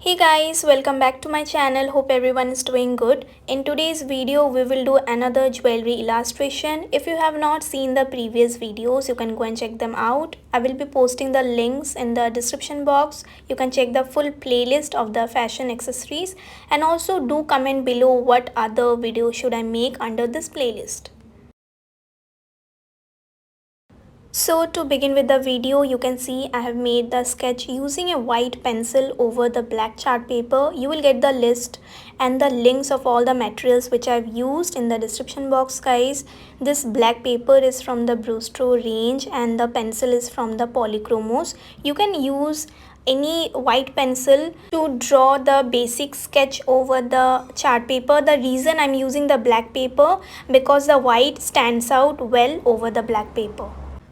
Hey guys, welcome back to my channel. Hope everyone is doing good. In today's video, we will do another jewelry illustration. If you have not seen the previous videos, you can go and check them out. I will be posting the links in the description box. You can check the full playlist of the fashion accessories and also do comment below what other video should I make under this playlist. So to begin with the video, you can see I have made the sketch using a white pencil over the black chart paper. You will get the list and the links of all the materials which I've used in the description box, guys. This black paper is from the Brustro range and the pencil is from the Polychromos. You can use any white pencil to draw the basic sketch over the chart paper. The reason I'm using the black paper because the white stands out well over the black paper.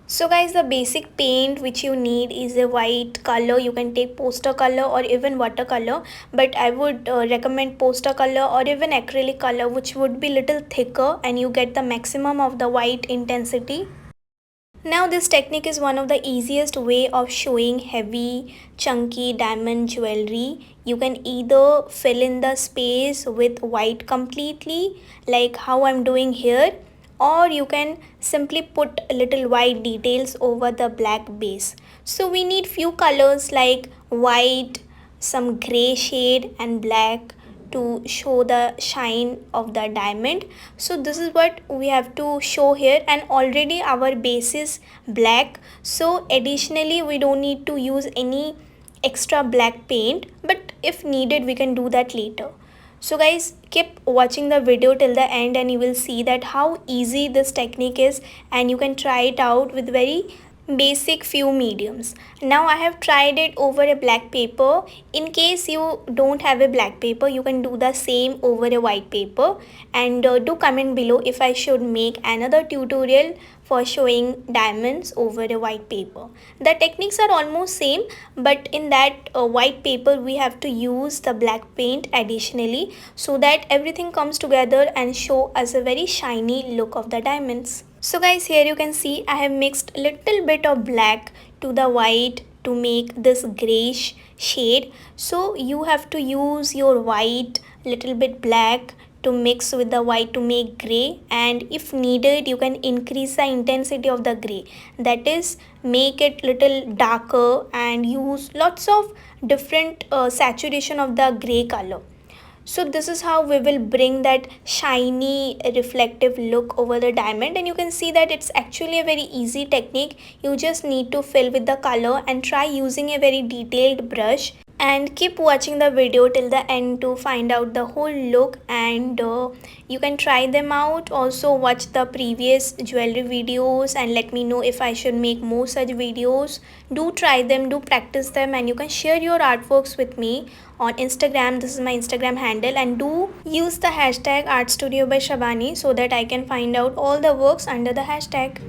So guys, the basic paint which you need is a white color. You can take poster color or even watercolor, but I would recommend poster color or even acrylic color, which would be little thicker and you get the maximum of the white intensity. Now this technique is one of the easiest way of showing heavy chunky diamond jewelry. You can either fill in the space with white completely like how I'm doing here, or you can simply put little white details over the black base. So we need few colors like white, some gray shade and black to show the shine of the diamond. So this is what we have to show here, and already our base is black, so additionally we don't need to use any extra black paint, but if needed we can do that later. So guys, keep watching the video till the end and you will see that how easy this technique is, and you can try it out with very basic few mediums. Now I have tried it over a black paper. In case you don't have a black paper, you can do the same over a white paper, and do comment below if I should make another tutorial for showing diamonds over a white paper. The techniques are almost same, but in that white paper we have to use the black paint additionally so that everything comes together and show us a very shiny look of the diamonds. So guys, here you can see I have mixed little bit of black to the white to make this grayish shade. So you have to use your white, little bit black to mix with the white to make gray, and if needed you can increase the intensity of the gray, that is make it little darker and use lots of different saturation of the gray color. So this is how we will bring that shiny reflective look over the diamond, and you can see that it's actually a very easy technique. You just need to fill with the color and try using a very detailed brush, and keep watching the video till the end to find out the whole look, and you can try them out. Also watch the previous jewelry videos and let me know if I should make more such videos. Do try them, do practice them, and you can share your artworks with me on Instagram. This is my Instagram handle, and do use the hashtag artstudio.srabani so that I can find out all the works under the hashtag.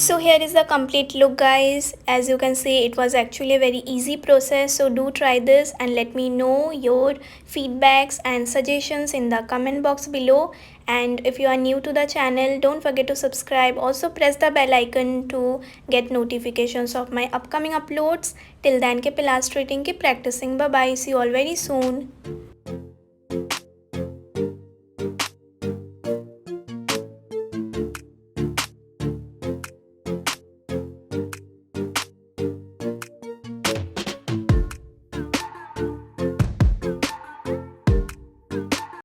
So here is the complete look, guys. As you can see, it was actually a very easy process. So do try this and let me know your feedbacks and suggestions in the comment box below. And if you are new to the channel, don't forget to subscribe. Also press the bell icon to get notifications of my upcoming uploads. Till then, keep illustrating, keep practicing. Bye bye. See you all very soon.